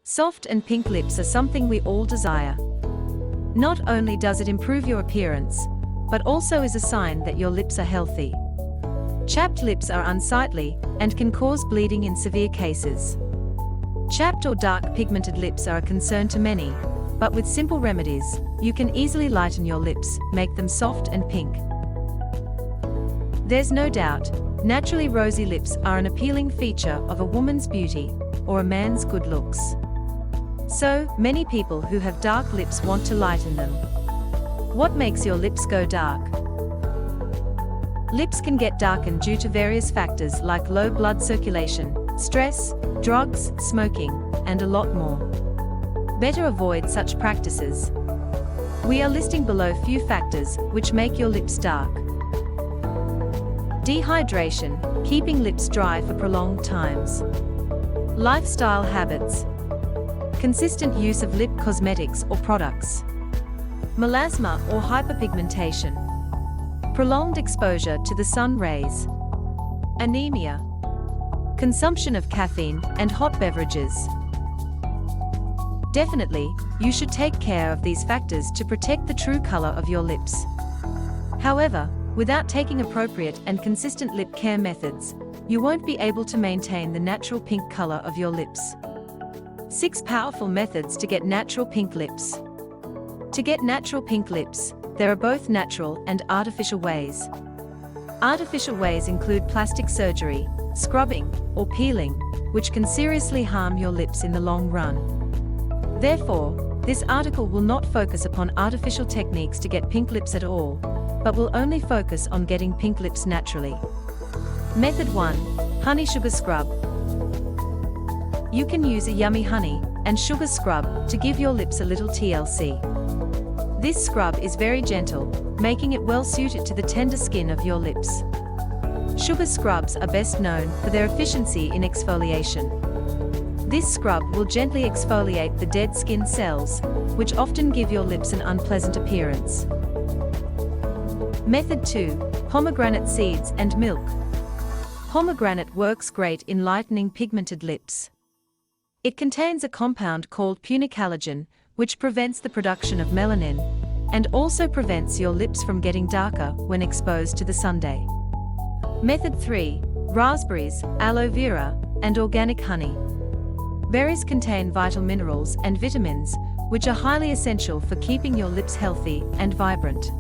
Soft and pink lips are something we all desire. Not only does it improve your appearance, but also is a sign that your lips are healthy. Chapped lips are unsightly and can cause bleeding in severe cases. Chapped or dark pigmented lips are a concern to many, but with simple remedies, you can easily lighten your lips, make them soft and pink. There's no doubt, naturally rosy lips are an appealing feature of a woman's beauty or a man's good looks. So, many people who have dark lips want to lighten them. What makes your lips go dark? Lips can get darkened due to various factors like low blood circulation, stress, drugs, smoking, and a lot more. Better avoid such practices. We are listing below few factors which make your lips dark. Dehydration, keeping lips dry for prolonged times. Lifestyle habits. Consistent use of lip cosmetics or products. Melasma or hyperpigmentation. Prolonged exposure to the sun rays. Anemia. Consumption of caffeine and hot beverages. Definitely, you should take care of these factors to protect the true color of your lips. However, without taking appropriate and consistent lip care methods, you won't be able to maintain the natural pink color of your lips. 6 powerful methods to get natural pink lips. To get natural pink lips, there are both natural and artificial ways. Artificial ways include plastic surgery, scrubbing, or peeling, which can seriously harm your lips in the long run. Therefore, this article will not focus upon artificial techniques to get pink lips at all, but will only focus on getting pink lips naturally. Method 1. Honey sugar scrub. You can use a yummy honey and sugar scrub to give your lips a little TLC. This scrub is very gentle, making it well suited to the tender skin of your lips. Sugar scrubs are best known for their efficiency in exfoliation. This scrub will gently exfoliate the dead skin cells, which often give your lips an unpleasant appearance. Method 2. Pomegranate seeds and milk. Pomegranate works great in lightening pigmented lips. It contains a compound called punicalagin, which prevents the production of melanin, and also prevents your lips from getting darker when exposed to the sunday. Method 3. Raspberries, aloe vera, and organic honey. Berries contain vital minerals and vitamins, which are highly essential for keeping your lips healthy and vibrant.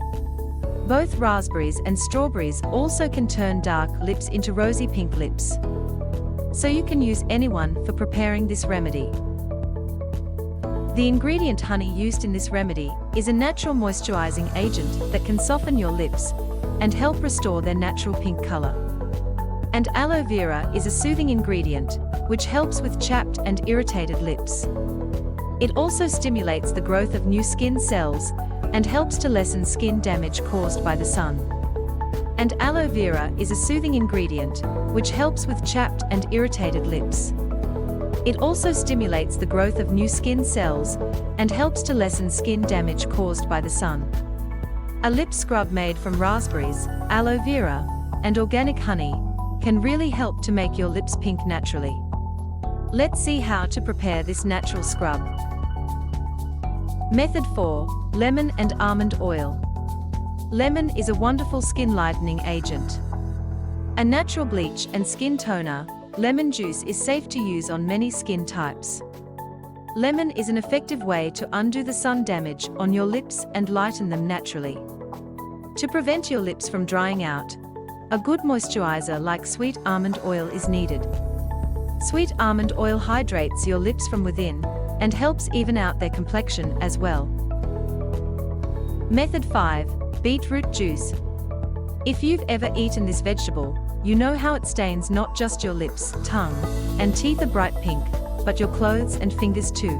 Both raspberries and strawberries also can turn dark lips into rosy pink lips. So you can use anyone for preparing this remedy. The ingredient honey used in this remedy is a natural moisturizing agent that can soften your lips and help restore their natural pink color. And aloe vera is a soothing ingredient, which helps with chapped and irritated lips. It also stimulates the growth of new skin cells and helps to lessen skin damage caused by the sun. And aloe vera is a soothing ingredient, which helps with chapped and irritated lips. It also stimulates the growth of new skin cells and helps to lessen skin damage caused by the sun. A lip scrub made from raspberries, aloe vera, and organic honey can really help to make your lips pink naturally. Let's see how to prepare this natural scrub. Method 4. Lemon and almond oil. Lemon is a wonderful skin lightening agent. A natural bleach and skin toner, lemon juice is safe to use on many skin types. Lemon is an effective way to undo the sun damage on your lips and lighten them naturally. To prevent your lips from drying out, a good moisturizer like sweet almond oil is needed. Sweet almond oil hydrates your lips from within and helps even out their complexion as well. Method 5. Beetroot juice. If you've ever eaten this vegetable, you know how it stains not just your lips, tongue, and teeth a bright pink, but your clothes and fingers too.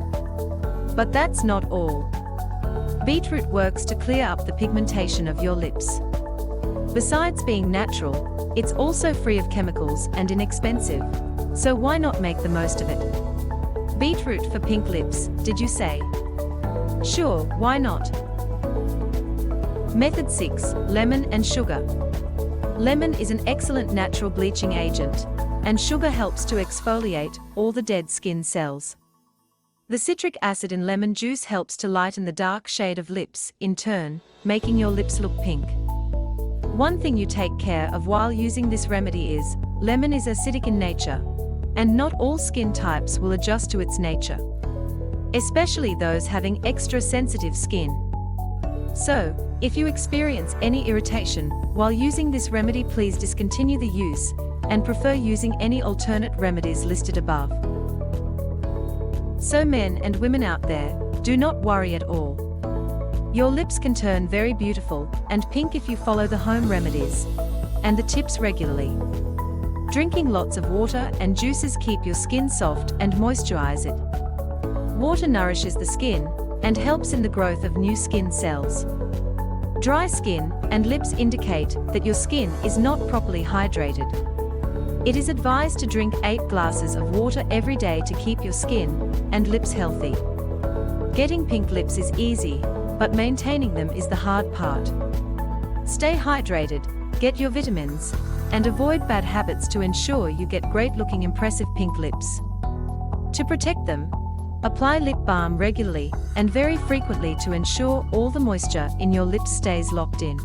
But that's not all. Beetroot works to clear up the pigmentation of your lips. Besides being natural, it's also free of chemicals and inexpensive, so why not make the most of it? Beetroot for pink lips, did you say? Sure, why not? Method 6. Lemon and sugar. Lemon is an excellent natural bleaching agent, and sugar helps to exfoliate all the dead skin cells. The citric acid in lemon juice helps to lighten the dark shade of lips, in turn, making your lips look pink. One thing you take care of while using this remedy is, lemon is acidic in nature, and not all skin types will adjust to its nature, especially those having extra sensitive skin. So, if you experience any irritation while using this remedy, please discontinue the use and prefer using any alternate remedies listed above. So men and women out there, do not worry at all. Your lips can turn very beautiful and pink if you follow the home remedies and the tips regularly. Drinking lots of water and juices keep your skin soft and moisturize it. Water nourishes the skin and helps in the growth of new skin cells. Dry skin and lips indicate that your skin is not properly hydrated. It is advised to drink 8 glasses of water every day to keep your skin and lips healthy. Getting pink lips is easy, but maintaining them is the hard part. Stay hydrated, get your vitamins, and avoid bad habits to ensure you get great-looking impressive pink lips. To protect them, apply lip balm regularly and very frequently to ensure all the moisture in your lips stays locked in.